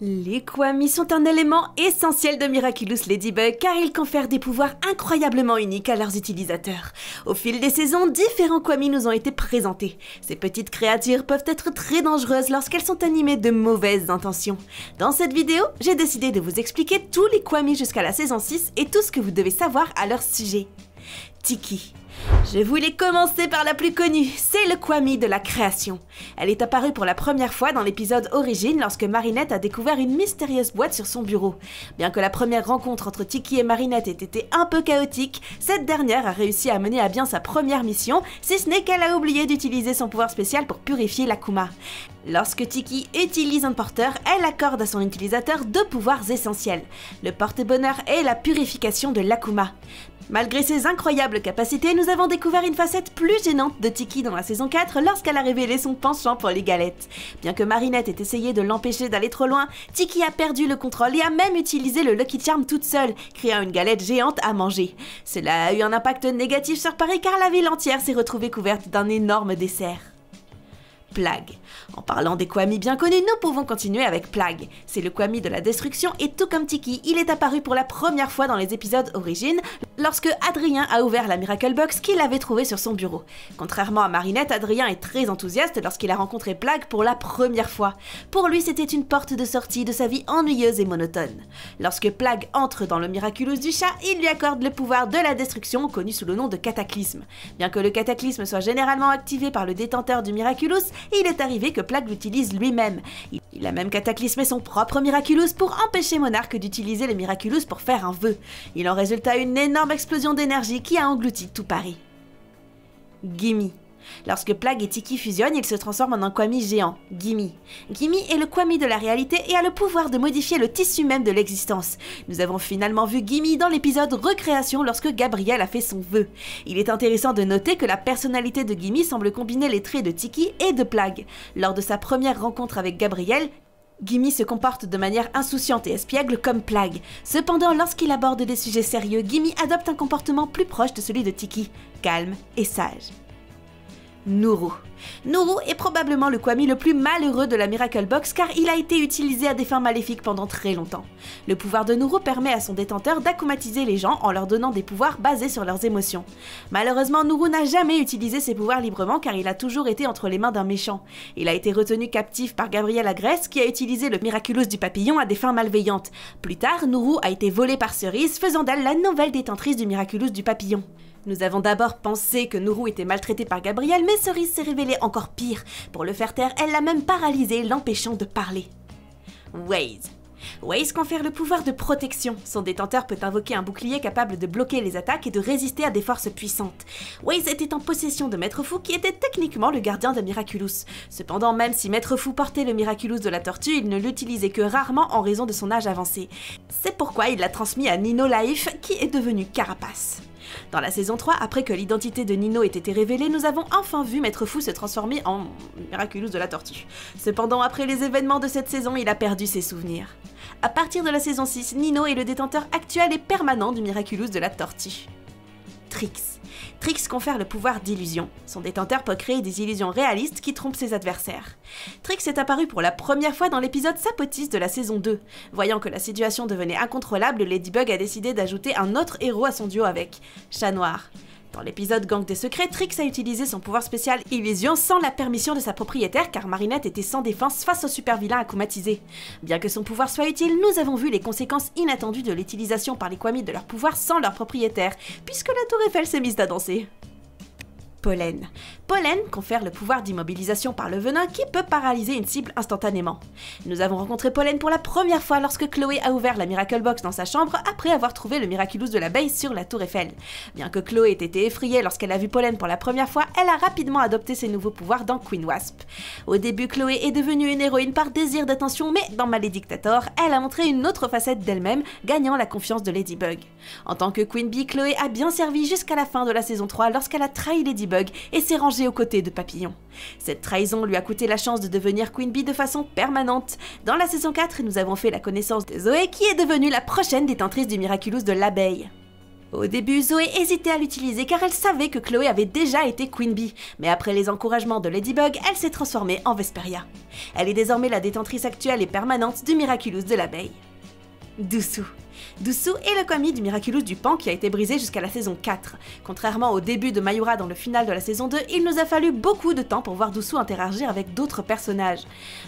Les Kwami sont un élément essentiel de Miraculous Ladybug car ils confèrent des pouvoirs incroyablement uniques à leurs utilisateurs. Au fil des saisons, différents Kwami nous ont été présentés. Ces petites créatures peuvent être très dangereuses lorsqu'elles sont animées de mauvaises intentions. Dans cette vidéo, j'ai décidé de vous expliquer tous les Kwami jusqu'à la saison 6 et tout ce que vous devez savoir à leur sujet. Tiki. Je voulais commencer par la plus connue, c'est le Kwami de la création. Elle est apparue pour la première fois dans l'épisode Origine lorsque Marinette a découvert une mystérieuse boîte sur son bureau. Bien que la première rencontre entre Tiki et Marinette ait été un peu chaotique, cette dernière a réussi à mener à bien sa première mission, si ce n'est qu'elle a oublié d'utiliser son pouvoir spécial pour purifier l'Akuma. Lorsque Tiki utilise un porteur, elle accorde à son utilisateur deux pouvoirs essentiels, le porte-bonheur et la purification de l'Akuma. Malgré ses incroyables capacités, nous avons découvert une facette plus gênante de Tiki dans la saison 4 lorsqu'elle a révélé son penchant pour les galettes. Bien que Marinette ait essayé de l'empêcher d'aller trop loin, Tiki a perdu le contrôle et a même utilisé le Lucky Charm toute seule, créant une galette géante à manger. Cela a eu un impact négatif sur Paris car la ville entière s'est retrouvée couverte d'un énorme dessert. Plague. En parlant des Kwami bien connus, nous pouvons continuer avec Plague. C'est le Kwami de la destruction et tout comme Tiki, il est apparu pour la première fois dans les épisodes Origine lorsque Adrien a ouvert la Miracle Box qu'il avait trouvée sur son bureau. Contrairement à Marinette, Adrien est très enthousiaste lorsqu'il a rencontré Plague pour la première fois. Pour lui, c'était une porte de sortie de sa vie ennuyeuse et monotone. Lorsque Plague entre dans le Miraculous du chat, il lui accorde le pouvoir de la destruction connu sous le nom de Cataclysme. Bien que le Cataclysme soit généralement activé par le détenteur du Miraculous, il est arrivé que Plague l'utilise lui-même. Il a même cataclysmé son propre Miraculous pour empêcher Monarque d'utiliser le Miraculous pour faire un vœu. Il en résulta une énorme explosion d'énergie qui a englouti tout Paris. Gimme. Lorsque Plague et Tiki fusionnent, ils se transforment en un Kwami géant, Gimme. Gimme est le Kwami de la réalité et a le pouvoir de modifier le tissu même de l'existence. Nous avons finalement vu Gimme dans l'épisode Recréation lorsque Gabriel a fait son vœu. Il est intéressant de noter que la personnalité de Gimme semble combiner les traits de Tiki et de Plague. Lors de sa première rencontre avec Gabriel, Gimme se comporte de manière insouciante et espiègle comme Plague. Cependant, lorsqu'il aborde des sujets sérieux, Gimme adopte un comportement plus proche de celui de Tiki, calme et sage. Nourou. Nourou est probablement le Kwami le plus malheureux de la Miracle Box car il a été utilisé à des fins maléfiques pendant très longtemps. Le pouvoir de Nourou permet à son détenteur d'akumatiser les gens en leur donnant des pouvoirs basés sur leurs émotions. Malheureusement, Nourou n'a jamais utilisé ses pouvoirs librement car il a toujours été entre les mains d'un méchant. Il a été retenu captif par Gabriel Agreste qui a utilisé le Miraculous du papillon à des fins malveillantes. Plus tard, Nourou a été volé par Cerise, faisant d'elle la nouvelle détentrice du Miraculous du papillon. Nous avons d'abord pensé que Nourou était maltraité par Gabriel, mais Cerise s'est révélée encore pire. Pour le faire taire, elle l'a même paralysé, l'empêchant de parler. Waze. Waze confère le pouvoir de protection. Son détenteur peut invoquer un bouclier capable de bloquer les attaques et de résister à des forces puissantes. Waze était en possession de Maître Fou qui était techniquement le gardien de Miraculous. Cependant, même si Maître Fou portait le Miraculous de la tortue, il ne l'utilisait que rarement en raison de son âge avancé. C'est pourquoi il l'a transmis à Nino Life qui est devenu Carapace. Dans la saison 3, après que l'identité de Nino ait été révélée, nous avons enfin vu Maître Fou se transformer en Miraculous de la tortue. Cependant, après les événements de cette saison, il a perdu ses souvenirs. À partir de la saison 6, Nino est le détenteur actuel et permanent du Miraculous de la tortue. Trix. Trix confère le pouvoir d'illusion. Son détenteur peut créer des illusions réalistes qui trompent ses adversaires. Trix est apparu pour la première fois dans l'épisode Sapotis de la saison 2. Voyant que la situation devenait incontrôlable, Ladybug a décidé d'ajouter un autre héros à son duo avec Chat Noir. Dans l'épisode Gang des Secrets, Trix a utilisé son pouvoir spécial Illusion sans la permission de sa propriétaire car Marinette était sans défense face au super vilain akumatisé. Bien que son pouvoir soit utile, nous avons vu les conséquences inattendues de l'utilisation par les Kwami de leur pouvoir sans leur propriétaire, puisque la Tour Eiffel s'est mise à danser. Pollen. Pollen confère le pouvoir d'immobilisation par le venin qui peut paralyser une cible instantanément. Nous avons rencontré Pollen pour la première fois lorsque Chloé a ouvert la Miracle Box dans sa chambre après avoir trouvé le Miraculous de l'abeille sur la Tour Eiffel. Bien que Chloé ait été effrayée lorsqu'elle a vu Pollen pour la première fois, elle a rapidement adopté ses nouveaux pouvoirs dans Queen Wasp. Au début, Chloé est devenue une héroïne par désir d'attention, mais dans Malédictator, elle a montré une autre facette d'elle-même, gagnant la confiance de Ladybug. En tant que Queen Bee, Chloé a bien servi jusqu'à la fin de la saison 3 lorsqu'elle a trahi Ladybug et s'est rangée aux côtés de Papillon. Cette trahison lui a coûté la chance de devenir Queen Bee de façon permanente. Dans la saison 4, nous avons fait la connaissance de Zoé qui est devenue la prochaine détentrice du Miraculous de l'abeille. Au début, Zoé hésitait à l'utiliser car elle savait que Chloé avait déjà été Queen Bee, mais après les encouragements de Ladybug, elle s'est transformée en Vesperia. Elle est désormais la détentrice actuelle et permanente du Miraculous de l'abeille. Dousou. Dousou est le Kwami du Miraculous du Pan qui a été brisé jusqu'à la saison 4. Contrairement au début de Mayura dans le final de la saison 2, il nous a fallu beaucoup de temps pour voir Dousou interagir avec d'autres personnages.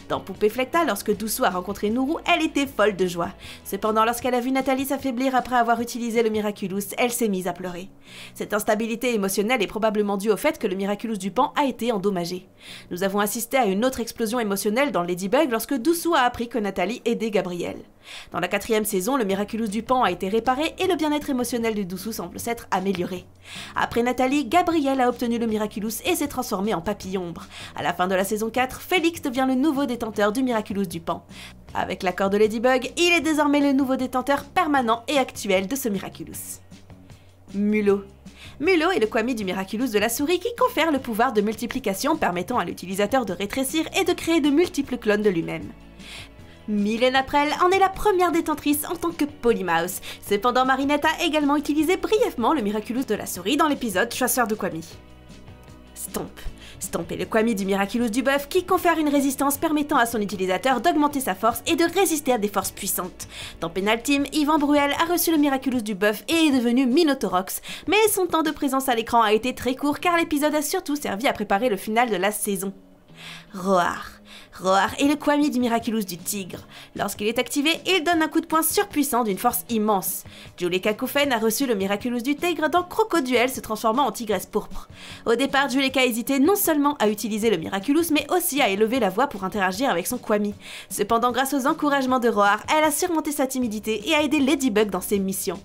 Dans Poupée Flecta, lorsque Dousou a rencontré Nourou, elle était folle de joie. Cependant, lorsqu'elle a vu Nathalie s'affaiblir après avoir utilisé le Miraculous, elle s'est mise à pleurer. Cette instabilité émotionnelle est probablement due au fait que le Miraculous du Pan a été endommagé. Nous avons assisté à une autre explosion émotionnelle dans Ladybug lorsque Dousou a appris que Nathalie aidait Gabriel. Dans la 4e saison, le Miraculous du Pan a été réparé et le bien-être émotionnel de Dousou semble s'être amélioré. Après Nathalie, Gabriel a obtenu le Miraculous et s'est transformé en papillombre. À la fin de la saison 4, Félix devient le nouveau détenteur du Miraculous du Pan. Avec l'accord de Ladybug, il est désormais le nouveau détenteur permanent et actuel de ce Miraculous. Mulot. Mulot est le Kwami du Miraculous de la souris qui confère le pouvoir de multiplication permettant à l'utilisateur de rétrécir et de créer de multiples clones de lui-même. Mylène April en est la première détentrice en tant que Polymouse. Cependant, Marinette a également utilisé brièvement le Miraculous de la souris dans l'épisode Chasseur de Kwami. Stomp. Stomp est le Kwami du Miraculous du bœuf qui confère une résistance permettant à son utilisateur d'augmenter sa force et de résister à des forces puissantes. Dans Penalteam, Yvan Bruel a reçu le Miraculous du bœuf et est devenu Minotaurox, mais son temps de présence à l'écran a été très court car l'épisode a surtout servi à préparer le final de la saison. Roar. Roar est le Kwami du Miraculous du tigre. Lorsqu'il est activé, il donne un coup de poing surpuissant d'une force immense. Julie Kakoufen a reçu le Miraculous du tigre dans Crocoduel se transformant en tigresse pourpre. Au départ, Juleka a hésité non seulement à utiliser le Miraculous, mais aussi à élever la voix pour interagir avec son Kwami. Cependant, grâce aux encouragements de Roar, elle a surmonté sa timidité et a aidé Ladybug dans ses missions.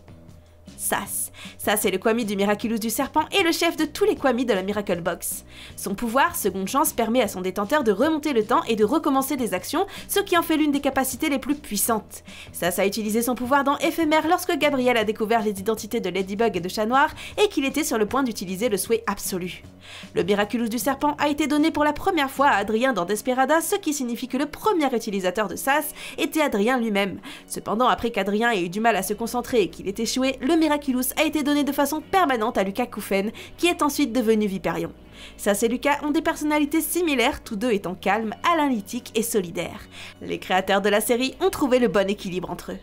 Sas. Sas est le Kwami du Miraculous du serpent et le chef de tous les Kwami de la Miracle Box. Son pouvoir, Seconde Chance, permet à son détenteur de remonter le temps et de recommencer des actions, ce qui en fait l'une des capacités les plus puissantes. Sas a utilisé son pouvoir dans Éphémère lorsque Gabriel a découvert les identités de Ladybug et de Chat Noir et qu'il était sur le point d'utiliser le souhait absolu. Le Miraculous du serpent a été donné pour la première fois à Adrien dans Desperada, ce qui signifie que le premier utilisateur de Sas était Adrien lui-même. Cependant, après qu'Adrien ait eu du mal à se concentrer et qu'il ait échoué, le Miraculous a été donné de façon permanente à Lucas Koufen, qui est ensuite devenu Viperion. Sas et Lucas ont des personnalités similaires, tous deux étant calmes, analytiques et solidaires. Les créateurs de la série ont trouvé le bon équilibre entre eux.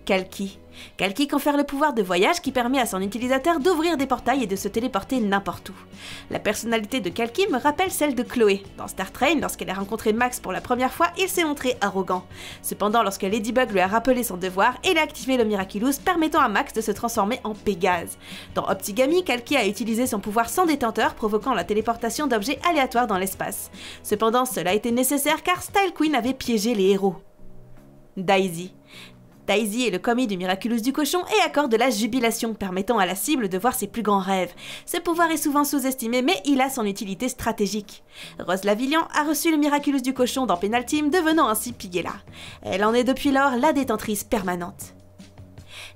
Kalki. Kalki confère le pouvoir de voyage qui permet à son utilisateur d'ouvrir des portails et de se téléporter n'importe où. La personnalité de Kalki me rappelle celle de Chloé. Dans Star Train, lorsqu'elle a rencontré Max pour la première fois, il s'est montré arrogant. Cependant, lorsque Ladybug lui a rappelé son devoir, elle a activé le Miraculous permettant à Max de se transformer en Pégase. Dans Optigami, Kalki a utilisé son pouvoir sans détenteur, provoquant la téléportation d'objets aléatoires dans l'espace. Cependant, cela a été nécessaire car Style Queen avait piégé les héros. Daisy. Daisy est le Kwami du Miraculous du cochon et accorde de la jubilation, permettant à la cible de voir ses plus grands rêves. Ce pouvoir est souvent sous-estimé, mais il a son utilité stratégique. Rose Lavillian a reçu le Miraculous du cochon dans Penalteam, devenant ainsi Piguela. Elle en est depuis lors la détentrice permanente.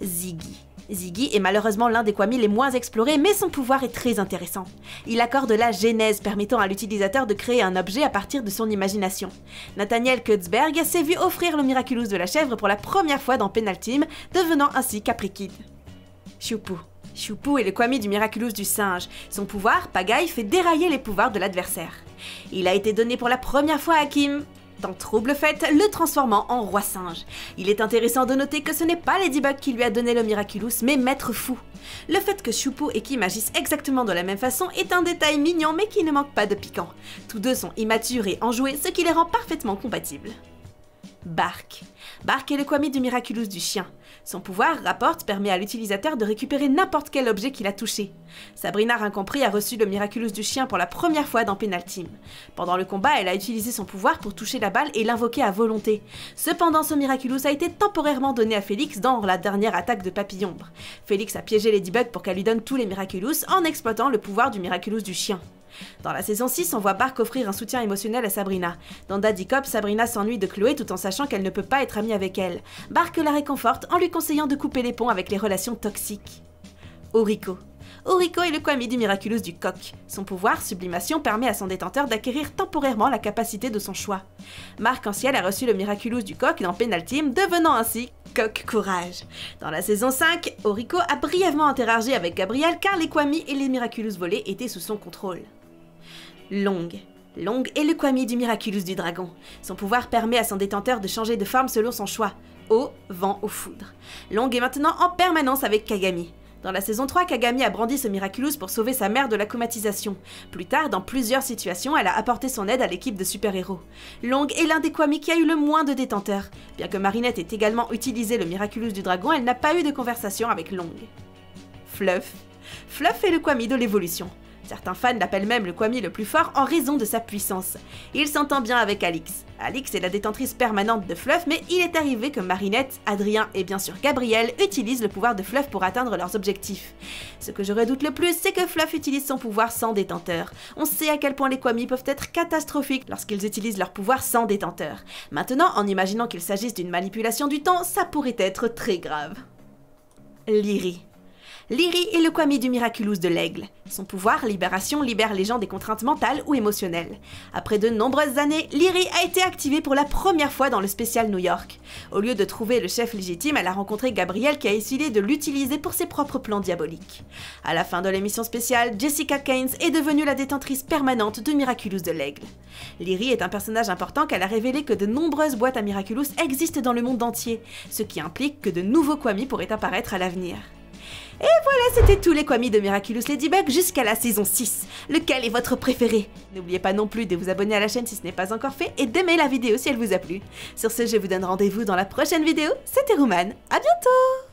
Ziggy. Ziggy est malheureusement l'un des Kwami les moins explorés, mais son pouvoir est très intéressant. Il accorde la genèse, permettant à l'utilisateur de créer un objet à partir de son imagination. Nathaniel Kutzberg s'est vu offrir le Miraculous de la chèvre pour la première fois dans Penalteam, devenant ainsi Caprikid. Choupou. Choupou est le Kwami du Miraculous du singe. Son pouvoir, Pagaille, fait dérailler les pouvoirs de l'adversaire. Il a été donné pour la première fois à Kim dans Trouble Fête, le transformant en roi singe. Il est intéressant de noter que ce n'est pas Ladybug qui lui a donné le Miraculous, mais Maître Fou. Le fait que Choupou et Kim agissent exactement de la même façon est un détail mignon mais qui ne manque pas de piquant. Tous deux sont immatures et enjoués, ce qui les rend parfaitement compatibles. Bark. Bark est le Kwami du Miraculous du chien. Son pouvoir, Rapporte, permet à l'utilisateur de récupérer n'importe quel objet qu'il a touché. Sabrina Rincompris a reçu le Miraculous du chien pour la première fois dans Penalteam. Pendant le combat, elle a utilisé son pouvoir pour toucher la balle et l'invoquer à volonté. Cependant, ce Miraculous a été temporairement donné à Félix dans la dernière attaque de Papillombre. Félix a piégé Ladybug pour qu'elle lui donne tous les Miraculous en exploitant le pouvoir du Miraculous du chien. Dans la saison 6, on voit Bark offrir un soutien émotionnel à Sabrina. Dans Daddy Cop, Sabrina s'ennuie de Chloé tout en sachant qu'elle ne peut pas être amie avec elle. Bark la réconforte en lui conseillant de couper les ponts avec les relations toxiques. Oriko. Oriko est le Kwami du Miraculous du coq. Son pouvoir, Sublimation, permet à son détenteur d'acquérir temporairement la capacité de son choix. Marc-en-Ciel a reçu le Miraculous du coq dans Penultime, devenant ainsi Coq Courage. Dans la saison 5, Oriko a brièvement interagi avec Gabriel car les Kwami et les Miraculous volés étaient sous son contrôle. Long est le Kwami du Miraculous du dragon. Son pouvoir permet à son détenteur de changer de forme selon son choix. Eau, vent ou foudre. Long est maintenant en permanence avec Kagami. Dans la saison 3, Kagami a brandi ce Miraculous pour sauver sa mère de la comatisation. Plus tard, dans plusieurs situations, elle a apporté son aide à l'équipe de super-héros. Long est l'un des Kwami qui a eu le moins de détenteurs. Bien que Marinette ait également utilisé le Miraculous du dragon, elle n'a pas eu de conversation avec Long. Fluff est le Kwami de l'évolution. Certains fans l'appellent même le Kwami le plus fort en raison de sa puissance. Il s'entend bien avec Alix. Alix est la détentrice permanente de Fluff, mais il est arrivé que Marinette, Adrien et bien sûr Gabriel utilisent le pouvoir de Fluff pour atteindre leurs objectifs. Ce que je redoute le plus, c'est que Fluff utilise son pouvoir sans détenteur. On sait à quel point les Kwami peuvent être catastrophiques lorsqu'ils utilisent leur pouvoir sans détenteur. Maintenant, en imaginant qu'il s'agisse d'une manipulation du temps, ça pourrait être très grave. Lyri est le Kwami du Miraculous de l'aigle. Son pouvoir, Libération, libère les gens des contraintes mentales ou émotionnelles. Après de nombreuses années, Lyri a été activée pour la première fois dans le spécial New York. Au lieu de trouver le chef légitime, elle a rencontré Gabriel qui a décidé de l'utiliser pour ses propres plans diaboliques. À la fin de l'émission spéciale, Jessica Keynes est devenue la détentrice permanente de Miraculous de l'aigle. Lyri est un personnage important car elle a révélé que de nombreuses boîtes à Miraculous existent dans le monde entier, ce qui implique que de nouveaux Kwami pourraient apparaître à l'avenir. Et voilà, c'était tous les Kwami de Miraculous Ladybug jusqu'à la saison 6. Lequel est votre préféré? N'oubliez pas non plus de vous abonner à la chaîne si ce n'est pas encore fait et d'aimer la vidéo si elle vous a plu. Sur ce, je vous donne rendez-vous dans la prochaine vidéo. C'était Rouman, à bientôt!